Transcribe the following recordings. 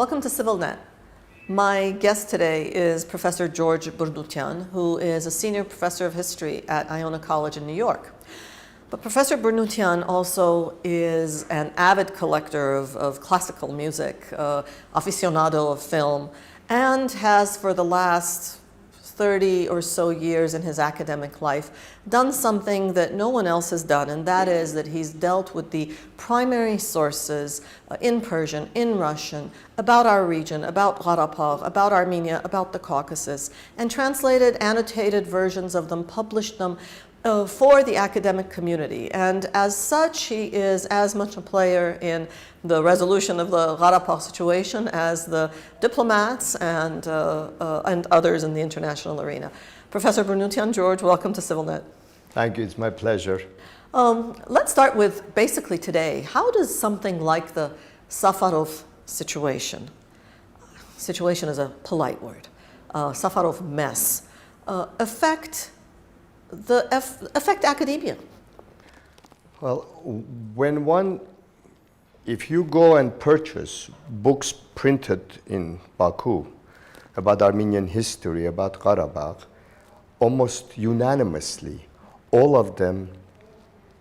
Welcome to CivilNet. My guest today is Professor George Burnutian, who is a senior professor of history at Iona College in New York. But Professor Burnutian also is an avid collector of classical music, aficionado of film, and has for the last 30 or so years in his academic life done something that no one else has done, and that is that he's dealt with the primary sources in Persian, in Russian, about our region, about Qarabağ, about Armenia, about the Caucasus, and translated annotated versions of them, published them for the academic community. And as such, he is as much a player in the resolution of the Qarabağ situation as the diplomats and others in the international arena. Professor Burnutian, George, welcome to CivilNet. Thank you, it's my pleasure. Let's start with basically today. How does something like the Safarov situation is a polite word, Safarov mess, affect academia? Well, if you go and purchase books printed in Baku about Armenian history, about Qarabağ, almost unanimously, all of them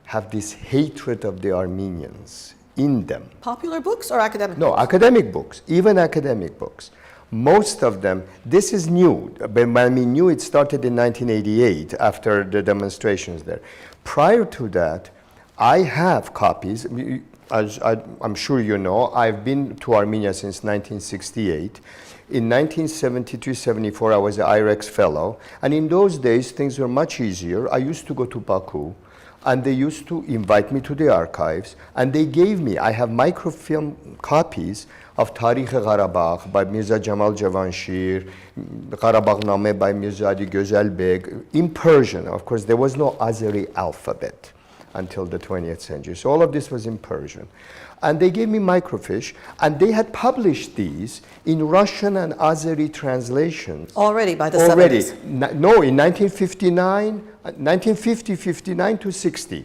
have this hatred of the Armenians in them. Popular books or academic books? No, academic books, even academic books. Most of them, this is new, but when I mean new, it started in 1988 after the demonstrations there. Prior to that, I have copies. As I'm sure you know, I've been to Armenia since 1968. In 1972-74, I was an IREX fellow, and in those days, things were much easier. I used to go to Baku, and they used to invite me to the archives, and they gave me, I have microfilm copies of Tarikh Qarabağ by Mirza Jamal Javanshir, Qarabağname by Mirza Ali Gözelbek, in Persian. Of course, there was no Azeri alphabet until the 20th century. So all of this was in Persian. And they gave me microfiche, and they had published these in Russian and Azeri translations. Already by the 70s? No, in 1950, 59 to 60.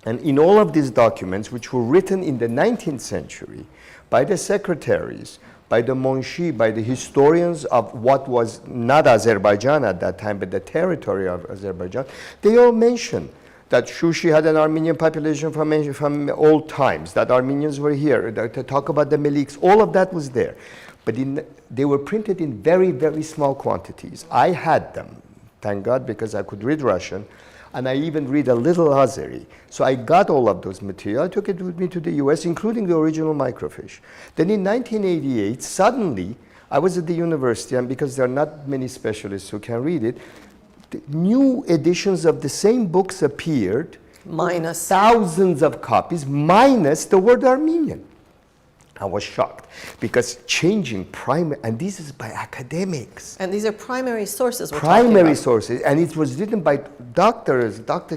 And in all of these documents, which were written in the 19th century by the secretaries, by the Monshi, by the historians of what was not Azerbaijan at that time, but the territory of Azerbaijan, they all mention that Shushi had an Armenian population from old times, that Armenians were here, to talk about the Meliks, all of that was there. But they were printed in very, very small quantities. I had them, thank God, because I could read Russian, and I even read a little Azeri. So I got all of those material. I took it with me to the US, including the original microfiche. Then in 1988, suddenly, I was at the university, and because there are not many specialists who can read it, new editions of the same books appeared, minus thousands of copies, minus the word Armenian. I was shocked because changing primary, and this is by academics. And these are primary sources we're primary sources, and it was written by doctor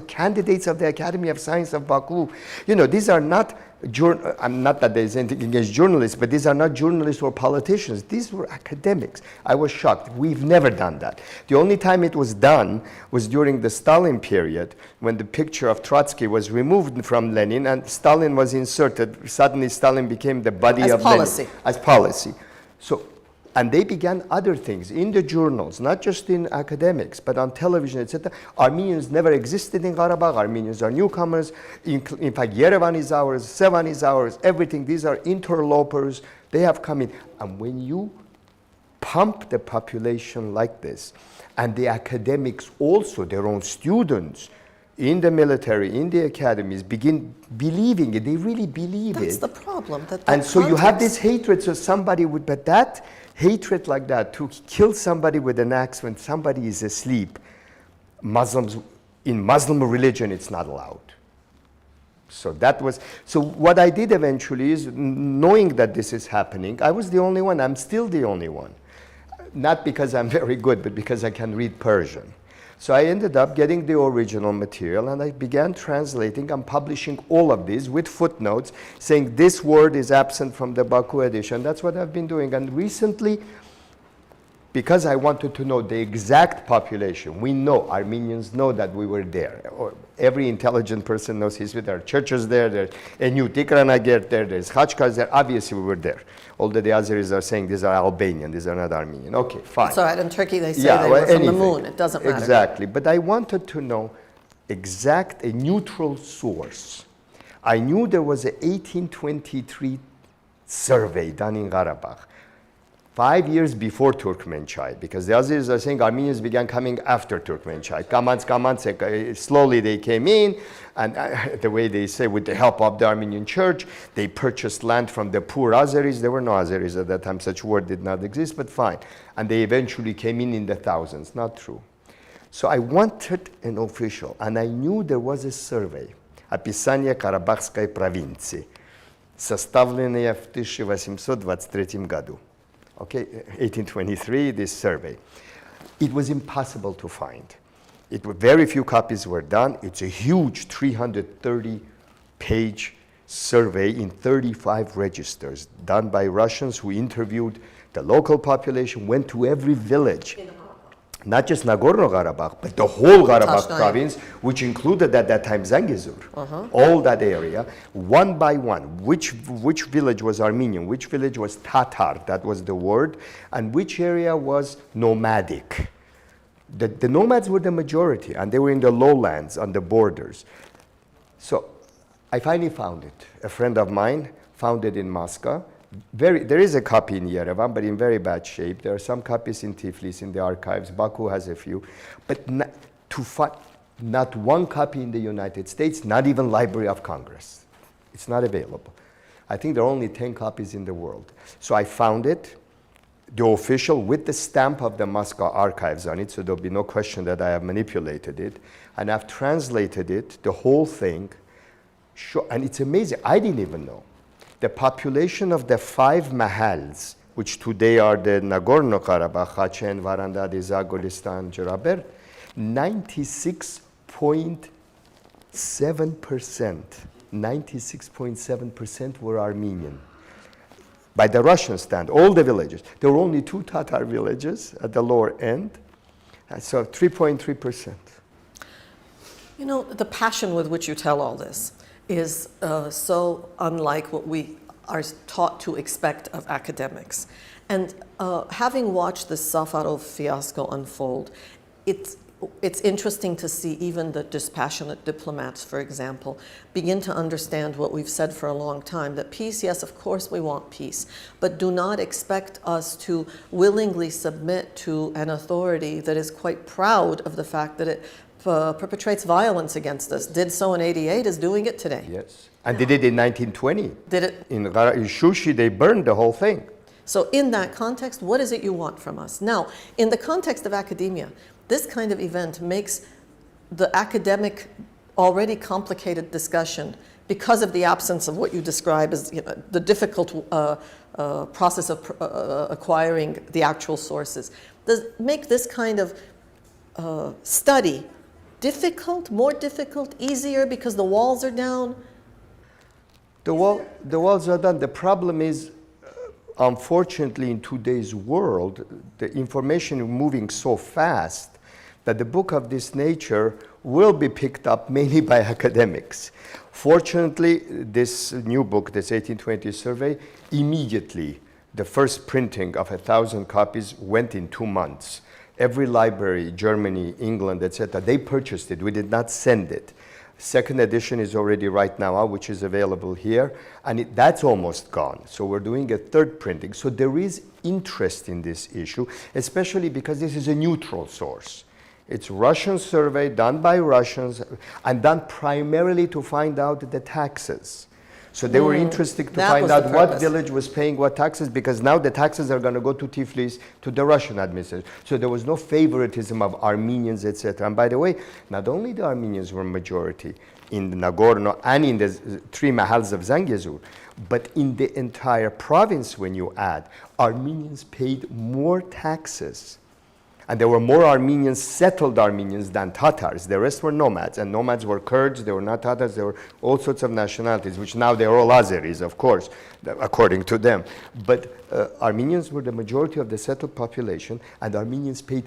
candidates of the Academy of Science of Baku. You know, these are not, not that there's anything against journalists, but these are not journalists or politicians. These were academics. I was shocked. We've never done that. The only time it was done was during the Stalin period, when the picture of Trotsky was removed from Lenin and Stalin was inserted. Suddenly Stalin became the body of policy. Lenin. As policy. So, and they began other things in the journals, not just in academics, but on television, etc. Armenians never existed in Qarabağ. Armenians are newcomers. In fact, Yerevan is ours, Sevan is ours, everything. These are interlopers. They have come in. And when you pump the population like this, and the academics also, their own students, in the military, in the academies, begin believing it. They really believe That's it. That's the problem. And so you have this hatred, so somebody would, but that hatred like that, to kill somebody with an axe when somebody is asleep, in Muslim religion, it's not allowed. So what I did eventually is, knowing that this is happening, I was the only one, I'm still the only one. Not because I'm very good, but because I can read Persian. So I ended up getting the original material, and I began translating and publishing all of these with footnotes saying this word is absent from the Baku edition. That's what I've been doing. And recently, because I wanted to know the exact population. We know, Armenians know that we were there. Or every intelligent person knows history. There are churches there, there's a new Tikranager there, there's Khachkars there. Obviously, we were there. Although the Azeris are saying these are Albanian, these are not Armenian. Okay, fine. So in Turkey they say they were from the moon. It doesn't matter. Exactly. But I wanted to know a neutral source. I knew there was an 1823 survey done in Karabakh, 5 years before Turkmenchai, because the Azeris are saying Armenians began coming after Turkmenchai. Slowly they came in, and the way they say, with the help of the Armenian church, they purchased land from the poor Azeris. There were no Azeris at that time, such word did not exist, but fine. And they eventually came in the thousands. Not true. So I wanted an official, and I knew there was a survey, описание Карабахской провинции, составленное в 1823 году. Okay, 1823, this survey. It was impossible to find. Very few copies were done. It's a huge 330-page survey in 35 registers done by Russians who interviewed the local population, went to every village. Not just Nagorno-Karabakh, but the whole Karabakh province, which included at that time Zangezur, all that area, one by one. Which village was Armenian, which village was Tatar, that was the word, and which area was nomadic. The nomads were the majority, and they were in the lowlands, on the borders. So I finally found it. A friend of mine found it in Moscow. There is a copy in Yerevan, but in very bad shape. There are some copies in Tiflis, in the archives. Baku has a few. But not one copy in the United States, not even Library of Congress. It's not available. I think there are only 10 copies in the world. So I found it, the official, with the stamp of the Moscow archives on it, so there'll be no question that I have manipulated it. And I've translated it, the whole thing. And it's amazing. I didn't even know. The population of the 5 mahals, which today are the Nagorno-Karabakh, Khachen, Varandadi, Zagolistan, Jaraber, 96.7% were Armenian. By the Russian stand, all the villages. There were only 2 Tatar villages at the lower end, so 3.3%. You know, the passion with which you tell all this is so unlike what we are taught to expect of academics. And having watched the Safarov fiasco unfold, it's interesting to see even the dispassionate diplomats, for example, begin to understand what we've said for a long time, that peace, yes, of course we want peace, but do not expect us to willingly submit to an authority that is quite proud of the fact that it perpetrates violence against us. Did so in '88, is doing it today. Yes, and they did it in 1920. Did it? In Shushi, they burned the whole thing. So in that context, what is it you want from us? Now, in the context of academia, this kind of event makes the academic, already complicated discussion, because of the absence of what you describe as the difficult process of acquiring the actual sources, does make this kind of study difficult, more difficult, easier because the walls are down? The walls are down. The problem is, unfortunately, in today's world, the information is moving so fast that the book of this nature will be picked up mainly by academics. Fortunately, this new book, this 1820 survey, immediately, the first printing of 1,000 copies went in 2 months. Every library, Germany, England, etc., they purchased it. We did not send it. Second edition is already right now out, which is available here, and that's almost gone. So we're doing a third printing. So there is interest in this issue, especially because this is a neutral source. It's Russian survey done by Russians and done primarily to find out the taxes. So they were interested to find out what village was paying what taxes, because now the taxes are going to go to Tiflis, to the Russian administration. So there was no favoritism of Armenians, etc. And by the way, not only the Armenians were majority in the Nagorno and in the 3 mahals of Zangezur, but in the entire province, when you add, Armenians paid more taxes. And there were more Armenians, settled Armenians, than Tatars. The rest were nomads, and nomads were Kurds, they were not Tatars, there were all sorts of nationalities, which now they're all Azeris, of course, according to them. But Armenians were the majority of the settled population, and Armenians paid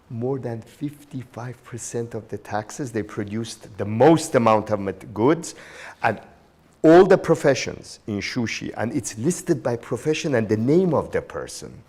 more than 55% of the taxes. They produced the most amount of goods, and all the professions in Shushi, and it's listed by profession and the name of the person.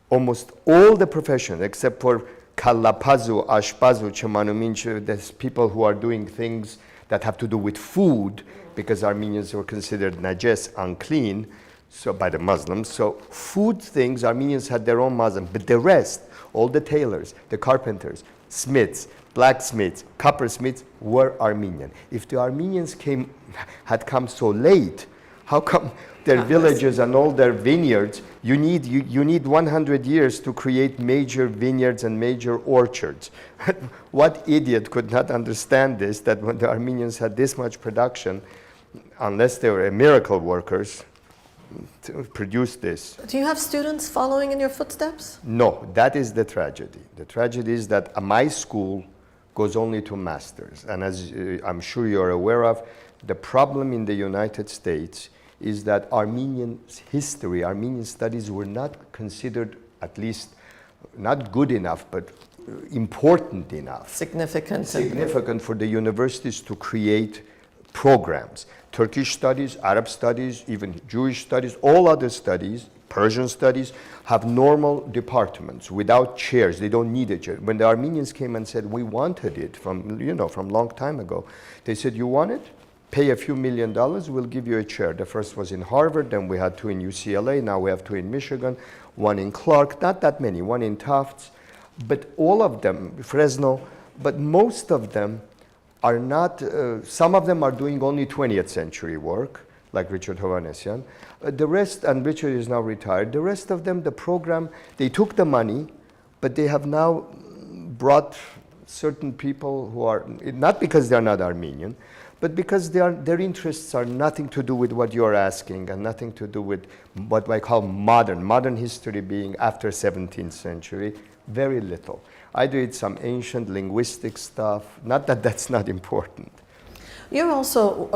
Almost all the professions, except for Kallapazu, Ashpazu, Chemanuminch, there's people who are doing things that have to do with food, because Armenians were considered najes, unclean, so by the Muslims. So food things, Armenians had their own Muslim, but the rest, all the tailors, the carpenters, smiths, blacksmiths, coppersmiths were Armenian. If the Armenians had come so late, how come their villages and all their vineyards, you need 100 years to create major vineyards and major orchards. What idiot could not understand this, that when the Armenians had this much production, unless they were miracle workers, to produce this? Do you have students following in your footsteps? No, that is the tragedy. The tragedy is that my school goes only to masters. And as I'm sure you're aware of, the problem in the United States is that Armenian history, Armenian studies were not considered, at least not good enough, but important enough. Significant for the universities to create programs. Turkish studies, Arab studies, even Jewish studies, all other studies, Persian studies, have normal departments without chairs. They don't need a chair. When the Armenians came and said, we wanted it from long time ago, they said, you want it? Pay a few $1 million, we'll give you a chair. The first was in Harvard, then we had 2 in UCLA, now we have 2 in Michigan, 1 in Clark, not that many, 1 in Tufts. But all of them, Fresno, but most of them are not, some of them are doing only 20th century work, like Richard Hovhannisyan. The rest, and Richard is now retired, the rest of them, the program, they took the money, but they have now brought certain people who are, not because they're not Armenian, but because their interests are nothing to do with what you're asking and nothing to do with what I call modern history being after 17th century, very little. Either it's some ancient linguistic stuff, not that that's not important. You're also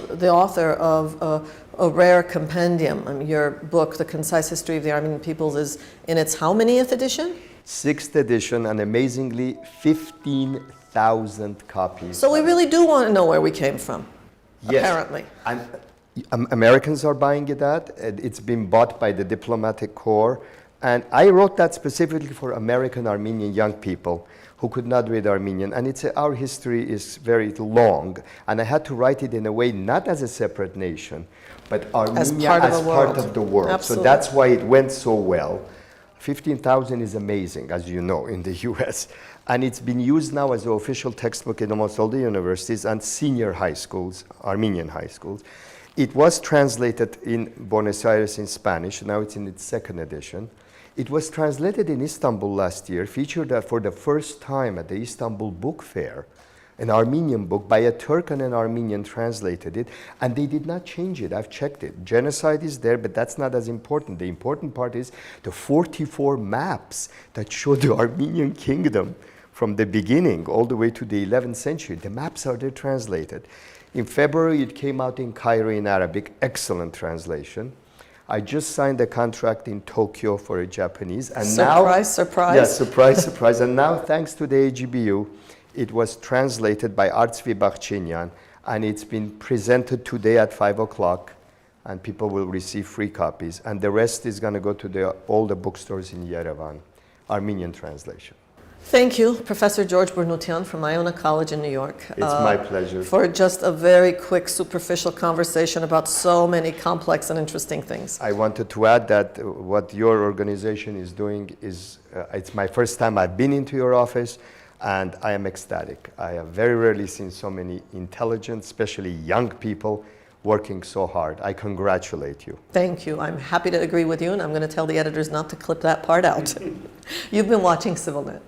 the author of a rare compendium. I mean, your book, The Concise History of the Armenian Peoples, is in its how manyth edition? 6th edition, and amazingly 15,000 copies. So we really do want to know where we came from, yes. Apparently. And Americans are buying it at. It's been bought by the diplomatic corps. And I wrote that specifically for American Armenian young people who could not read Armenian. And our history is very long. And I had to write it in a way, not as a separate nation, but Armenia as part of the world. Absolutely. So that's why it went so well. 15,000 is amazing, as you know, in the US. And it's been used now as an official textbook in almost all the universities and senior high schools, Armenian high schools. It was translated in Buenos Aires in Spanish. Now it's in its 2nd edition. It was translated in Istanbul last year, featured for the first time at the Istanbul Book Fair. An Armenian book by a Turk and an Armenian translated it, and they did not change it. I've checked it. Genocide is there, but that's not as important. The important part is the 44 maps that show the Armenian kingdom from the beginning all the way to the 11th century. The maps are there translated. In February, it came out in Cairo in Arabic. Excellent translation. I just signed a contract in Tokyo for a Japanese. And surprise. Yes, surprise. And now, thanks to the AGBU, it was translated by Artsvi Bakhchinyan, and it's been presented today at 5 o'clock, and people will receive free copies. And the rest is going to go to all the bookstores in Yerevan, Armenian translation. Thank you, Professor George Burnutian from Iona College in New York. It's my pleasure. For just a very quick, superficial conversation about so many complex and interesting things. I wanted to add that what your organization is doing is, it's my first time I've been into your office, and I am ecstatic. I have very rarely seen so many intelligent, especially young people, working so hard. I congratulate you. Thank you. I'm happy to agree with you, and I'm going to tell the editors not to clip that part out. You've been watching CivilNet.